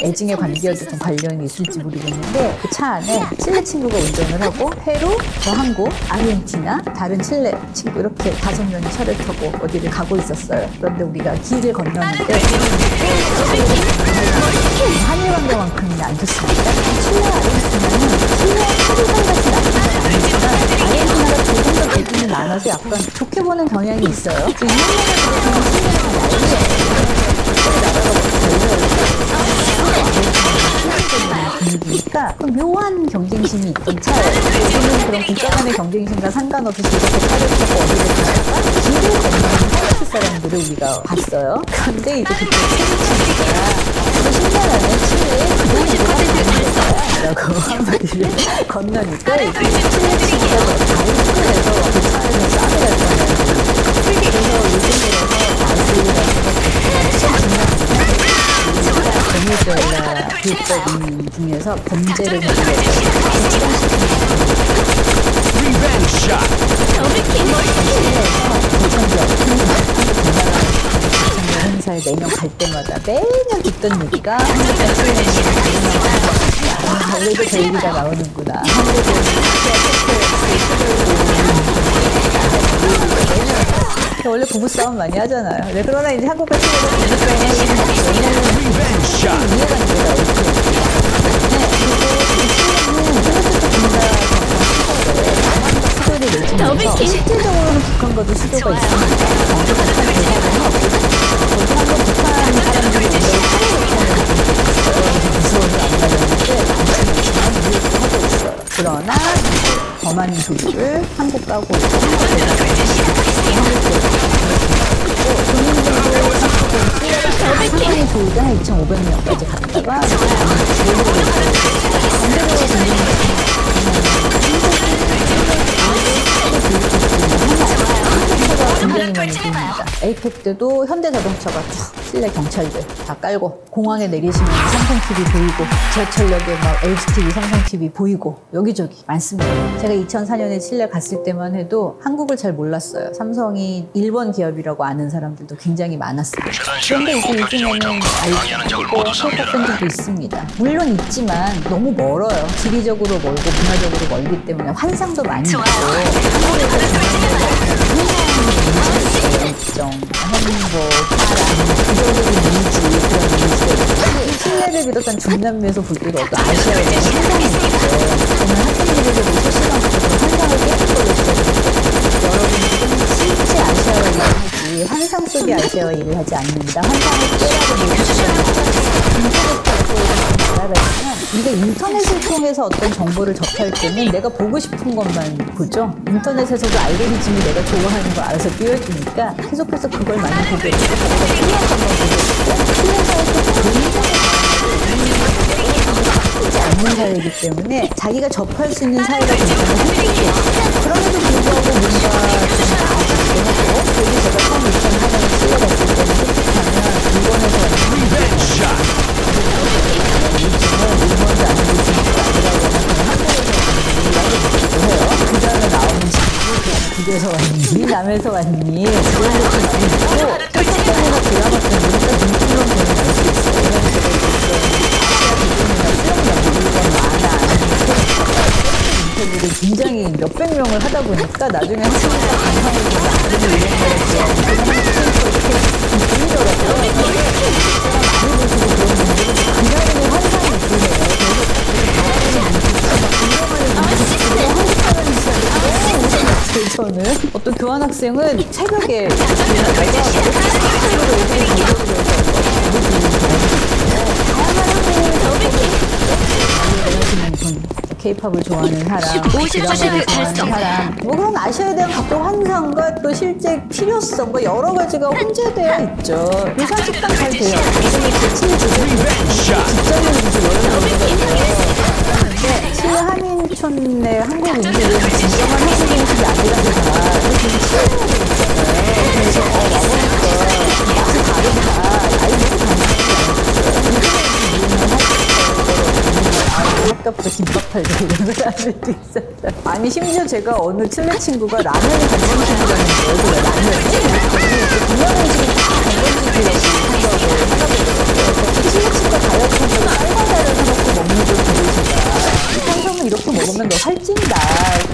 애증의 관계여도 좀 관련이 있을지 모르겠는데 그 차 안에 칠레 친구가 운전을 하고 페루, 저 한국, 아르헨티나, 다른 칠레 친구 이렇게 5명이 차를 타고 어디를 가고 있었어요. 그런데 우리가 길을 건너는데 한일 관계만큼은 안 좋습니다. 칠레, 아르헨티나는 칠레, 페루랑 같이 나쁜 건 아니지만 아르헨티나가 조금 더 대중이 많아서 약간 좋게 보는 경향이 있어요. 그 유명한 분위기니까 묘한 경쟁심이 있던 차예요. 요즘은 그런 국가 간의 경쟁심과 상관없이 이렇게 차를 타고 어디를 가다가 길을 건너는 프랑스 사람들을 우리가 봤어요. 그런데 이제 그때 친구가 그 신나라는 칠레에 그동이 뭐가 가는 거야? 라고 한마디를 건너니까 이제 칠레 친구가 다이스에서 그 차에서 싸움을 할 거예요. 그래서 요즘 들어서 아이스라는 베네수엘라 불법인 중에서 범죄를 행사에 매년 갈 때마다 매년 듣던 얘기가 한국과 칠레는 원래도 저 얘기가 나오는구나. 원래 부부싸움 많이 하잖아요. 네, 그러나 이제 한국과 칠레는 부부싸움 하는 이해관계가 있고 실질적으로는 북한과도 수도가 있습니다. 한번 북한 사람들이 온다고 무서워서 안 가려는데 이해도 하고 있어요. 그러나 범한 조류를 한국 가고 있고 상황이 좋으다 2,500명까지 갔다가 반대로 아이팩 때도 현대자동차가 쭉 실내 경찰들 다 깔고 공항에 내리시면 삼성 TV 보이고 지하철역에 막 LG TV, 삼성 TV 보이고 여기저기 많습니다. 제가 2004년에 칠레 갔을 때만 해도 한국을 잘 몰랐어요. 삼성이 일본 기업이라고 아는 사람들도 굉장히 많았습니다. 그런데 이제 요즘에는 알고 팬들도 있습니다. 물론 있지만 너무 멀어요. 지리적으로 멀고 문화적으로 멀기 때문에 환상도 많이 있고 일정, 행복, 사랑, 부정적인 이미지 그런 이미지가 있는데 칠레를 비롯한 중남미에서 볼 때도 어떤 아시아에 대한 환상이 있어요. 저는 학생들에게도 실시간적으로 환상을 깨는 걸로 시작했거든요. 여러분들은 실제 아시아와 일을 하지 환상 속의 아시아와 일을 하지 않는다. 환상을 깨라고 모르시면 우리가 인터넷을 통해서 어떤 정보를 접할 때는 내가 보고 싶은 것만 보죠. 인터넷에서도 알고리즘이 내가 좋아하는 걸 알아서 띄워주니까 계속해서 그걸 많이 보게 되고 필요한 것만 보게 되고 필요해서 굉장히 않는 사회이기 때문에 자기가 접할 수 있는 사회가 굉장히 힘들죠. 그럼에도 불구하고 뭔가 좀 나아지기도 하고 여기 제가 처음 2004년에 칠레 갔을 때는 솔직하면 일본에서 왔는데 일본도 아니고 중국도 아니라고 하면 그 다음에 나오는 친구 북에서 왔니? 남에서 왔니? 그런 것도 많이 있고 설정 때문에 드라마 때문에 눈물로 보면 알 수 있어요. 이런 식으로 아시아 기준이나 수영장 일본 많아 인터뷰를 굉장히 몇백 명을 하다 보니까 나중에 한국에서 감상을 보면 아름이 이런 거를 좋아하고 이렇게 보이더라고요. 제가 많이 보시고 그런 분들은 그냥의 환상이 있으세요. 저는 어떤 교환학생은 새벽에 K-팝을 좋아하는 사람, 드라마를 좋아하는 사람, 뭐 그런 아시아에 대한 각종 환상과 또 실제 필요성과 여러 가지가 혼재되어 있죠. 요산 식당 잘 돼요. 요즘에 제 직장인 음식 여러 가지가 있어요. 칠레 한인촌 내 한국 음식은 진정한 한국 음식이 아니라니까 지금 칠레에 있잖아요. 그래서 와보니까 맛이 다르다. 아이들도 아깝다 김밥 팔고 이런 사람들도 있었죠. 아니 심지어 제가 어느 칠레 친구가 라면이 건강식이라는 거예요. 그래서 라면이 건강식이 건강식이라고 생각을 하나 보더라고요. 칠레 친구가 다이어트 한다고 쌀과자를 사놓고 먹는 걸 보고 제가 평소는 이렇게 먹으면 너 살찐다.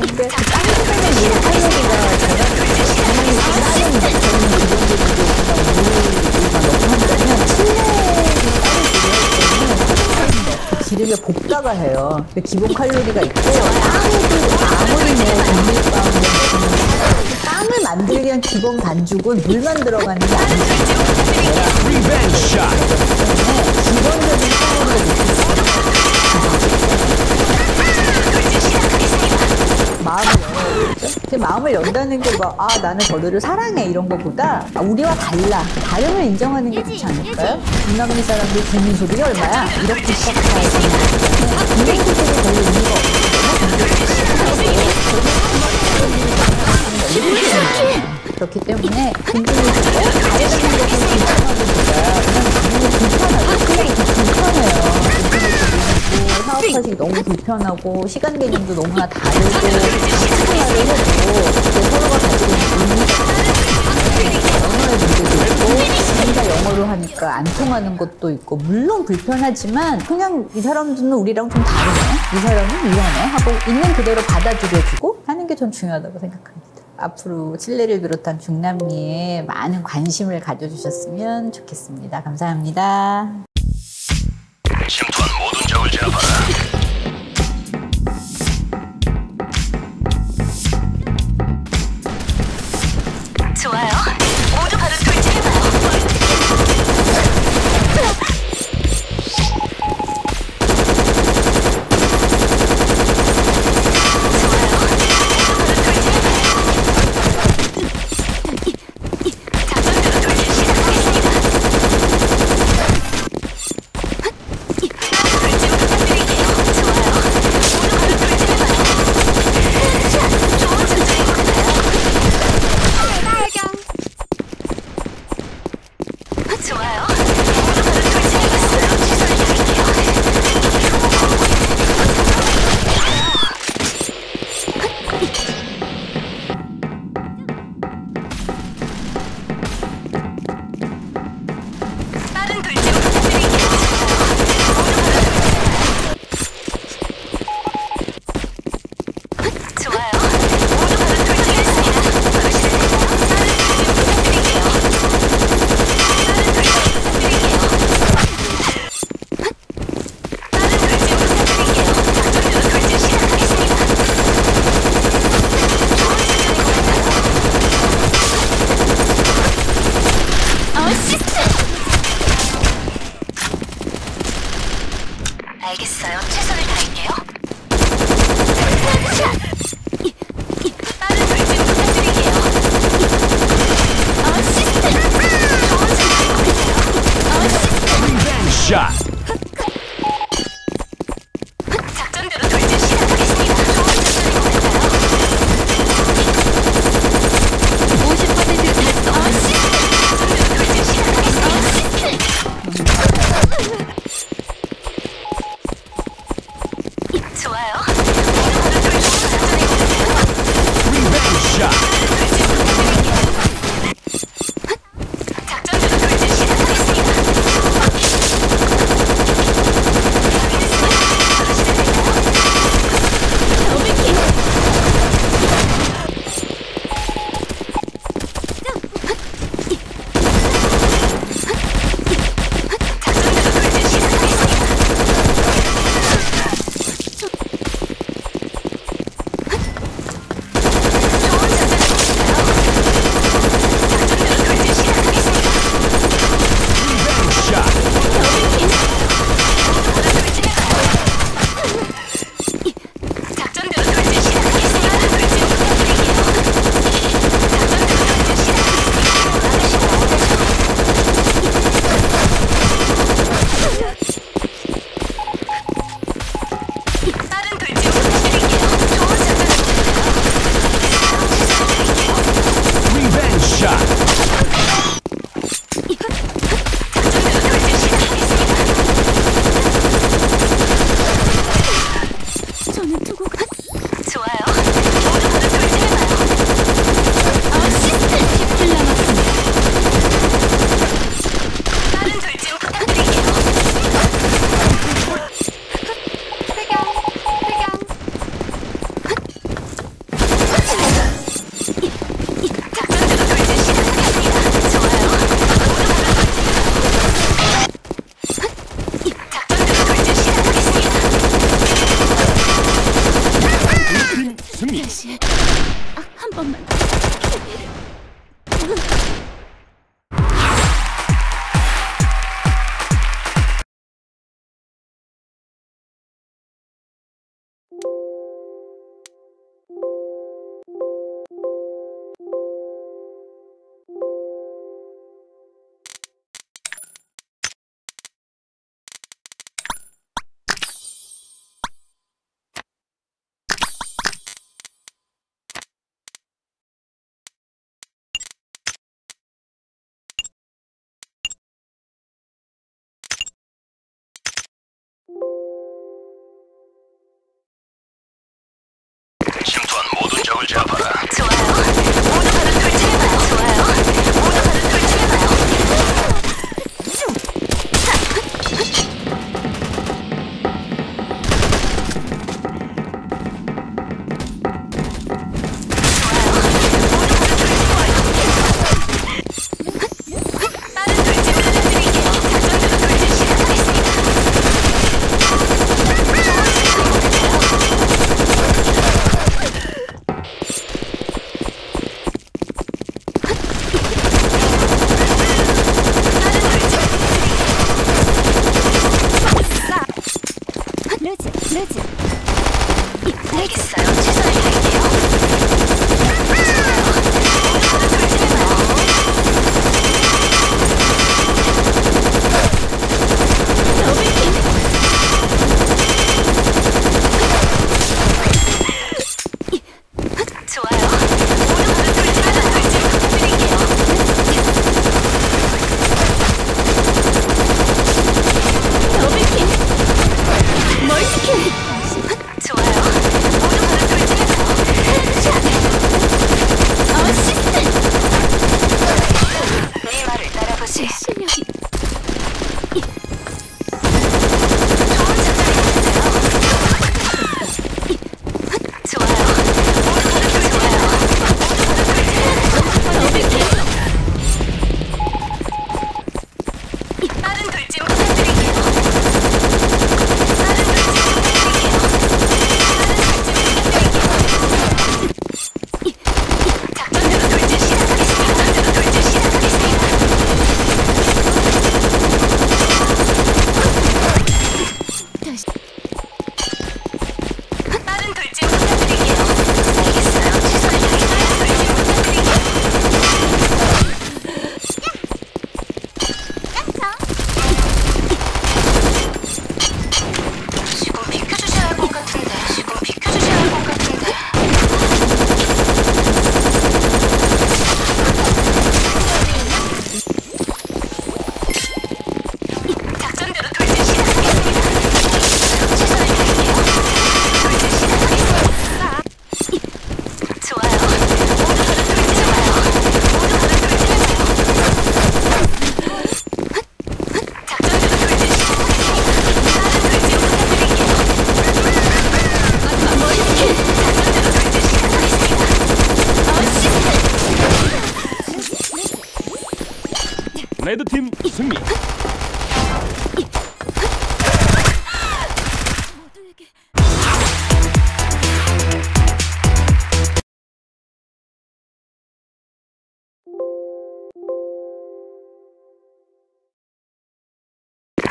근데 딴 데는 칼로리가 당연히 다른 기본적인 물만 넣고 한다면 칠레 기름에 볶다가 해요. 기본 칼로리가 있고 빵에도 아무리 뭐 동밀빵을 먹으면 빵을 만들기 위한 기본 반죽은 물만 들어가는 게 아니죠. 기본적인 칼로리가 마음을 열어야 되죠. 그 마음을 연다는 게 막, 아, 나는 저들을 사랑해 이런 거보다 아, 우리와 달라. 다름을 인정하는 게 좋지 않을까요? 중남미 사람들 국민 소득이 얼마야? 이렇게 시작해야 되는 국민 소득이 별로 의미가 없어요. 그렇기 때문에 긍정을 주고 다르다는 것을 비판하기보다 그냥 불편하고 그냥 불편해요. 사업하시기 너무 불편하고 시간 개념도 너무나 다르고 생활을 해도 서로가 가지고 있는 언어의 문제도 있고 진짜 영어로 하니까 안 통하는 것도 있고 물론 불편하지만 그냥 이 사람들은 우리랑 좀 다르네 이 사람은 이러네 하고 있는 그대로 받아들여주고 하는 게 전 중요하다고 생각합니다. 앞으로 칠레를 비롯한 중남미에 많은 관심을 가져주셨으면 좋겠습니다. 감사합니다. 침투한 모든 적을 제압하라. 좋아요. 모두 바로 돌진해봐요. 돌진 부탁드릴게요. 알겠어요. 최선을 다할게요. 빠른 돌진 부탁드릴게요. 어시스트! 좋은 생각이세요. 어시스트! 샷. 작전대로 돌진 시작하겠습니다. 좋은 작전이군요. 50% 달성. 어시스트! 작전대로 돌진 시작하겠습니다. 어시스트! 좋아요. 바로 돌진 작전이군요. 샷. 작전대로 돌진 시작하겠습니다. 한 번만 기회를. 침투한 모든 적을 제압하라. 좋아요. 모두 바로 돌진해봐요. 좋아요. 모두 바로 돌진해봐요. 빠른 돌진 부탁드릴게요. 작전대로 돌진 시작하겠습니다. 루즈. 알겠어요. 최선을 다할게요. 좋아요. 모두 바로 돌진해봐요. 좋아요. 모두 바로 돌진하는 돌진 부탁드릴게요. 좋아요. 모두 바로 돌진해봐요. 어시스트! 네 말을 따라보지. 실력이 좋은 작전이군요. 좋아요. 모두 바로 돌진해봐요. 빠른 돌진 부탁드릴게요. 빠른 돌진 부탁드릴게요. 작전대로 돌진 시작하겠습니다. 작전대로 돌진 시작하겠습니다. 레드팀 승리.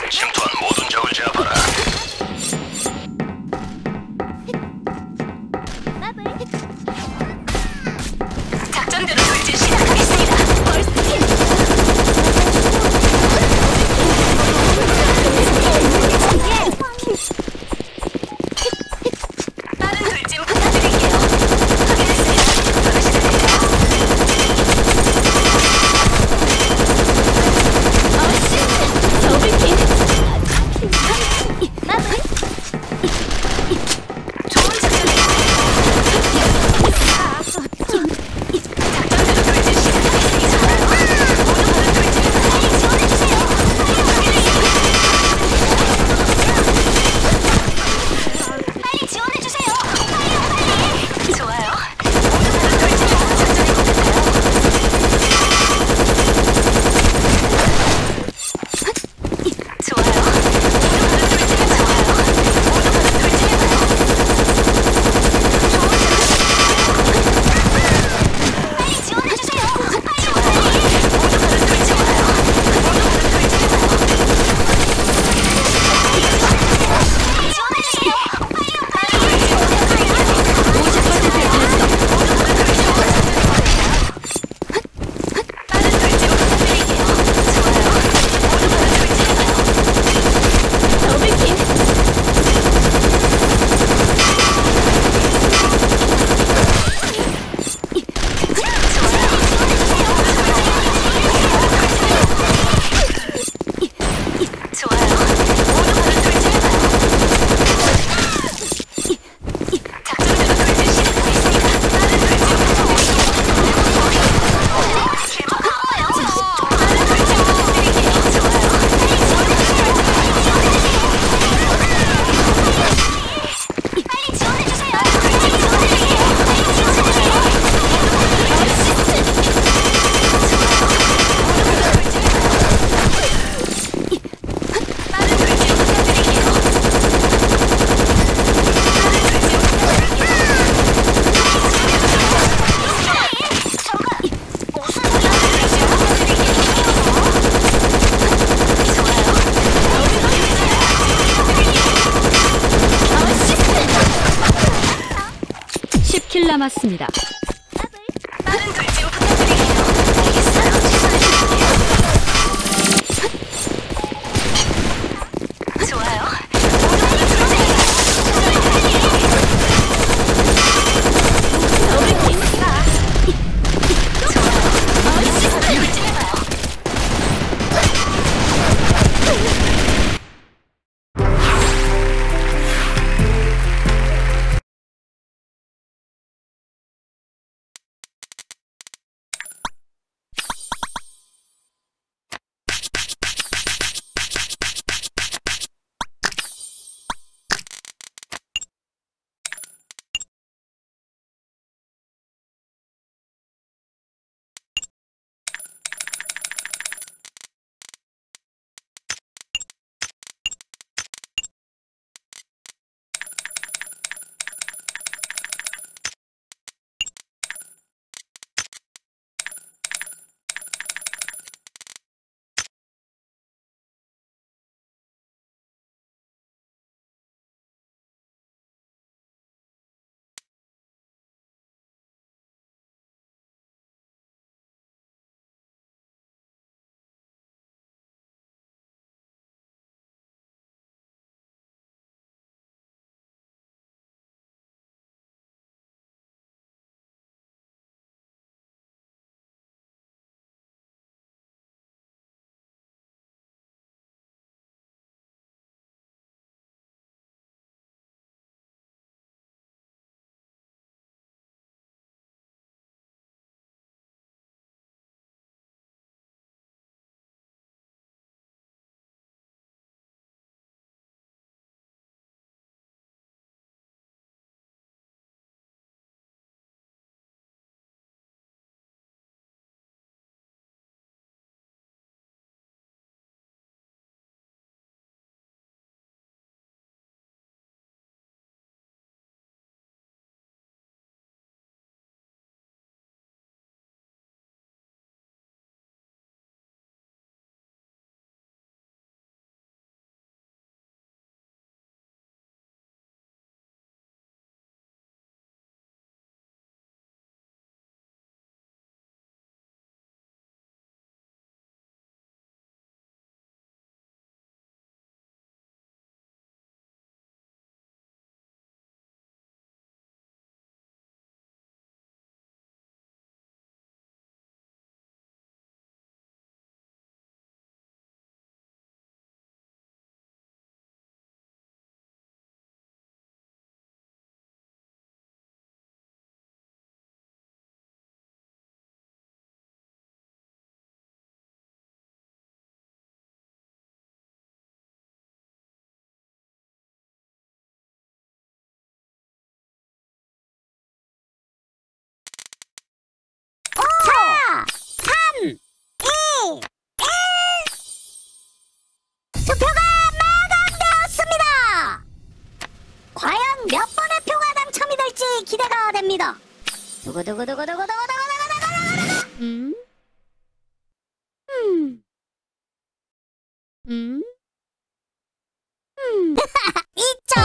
침투한 모든 적을 제압하라. 작전대로 돌진 시작하겠습니다. 빠른 돌진 부탁드릴게요. 확인했습니다. 바로 시작할게요. 좋은 작전이에요. 작전대로 돌진 시작하겠습니다. 모두 바로 돌진을 빨리 지원해주세요. 빨리 지원해주세요. 빨리. 좋아요. 모두 바로 돌진을 작전이 것 같아요. 좋아요. 모두 바로 돌진을 좋아요. 모두 바로 돌진해봐요. 좋은 빨리 지원해주세요. 빨리. 모두 바로 돌진해봐요. 모두 바로 돌진해봐요. 빨리 지원해주세요. 빨리 돌진 부탁드릴게요. 50% 빠른 돌진 부탁드릴게요. 좋아요. 모두 바로 돌진해봐요. 좋아요. 모두 바로 돌진해봐요. 작전대로 돌진 시작하겠습니다. 빠른 돌진 부탁드릴게요. 제목 바빠요. 빠른 돌진 부탁드릴게요. 좋아요. 빨리 지원해주세요. 돌진 부탁드릴게요. 빨리 지원해주세요. 빠른 돌진 부탁드릴게요. 무슨 소리야? 돌진 부탁드릴게요. 좋아요. 10킬 남았습니다. 빠른 돌진 부탁드릴게요. 알겠어요. 취소해줄게요. 좋아요. 모두 바로 돌진해봐요. 투표가 마감되었습니다. 과연 몇 번의 표가 당첨이 될지 기대가 됩니다. 두구두구두구두구두구두구두구두구. 이쪽.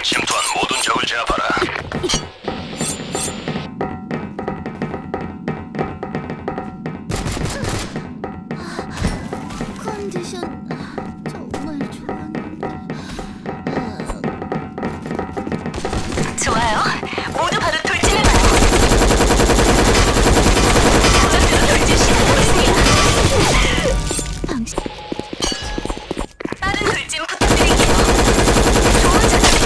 침투한 모든 적을 제압하라. 컨디션 정말 좋았는데. 좋아요. 모두 바로 돌진해봐요. 작전대로 돌진 시작하겠습니다. 빠른 돌진 부탁드릴게요. 좋은 작전이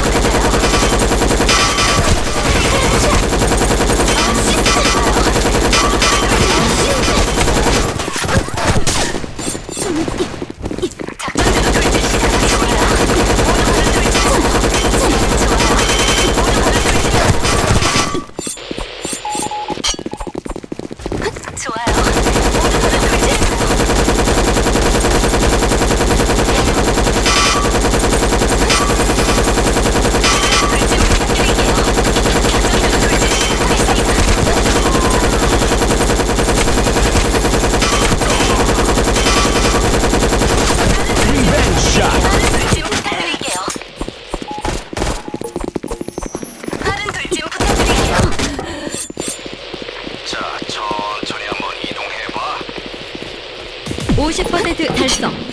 작전대로 돌진 시작하겠습니다. 좋아요. 모두 바로 돌진해봐요. 돌진 부탁드릴게요. 작전대로 돌진 시작하겠습니다. 빠른 돌진 부탁드릴게요. 빠른 돌진 부탁드릴게요. 자, 천천히 한번 이동해봐. 50% 달성.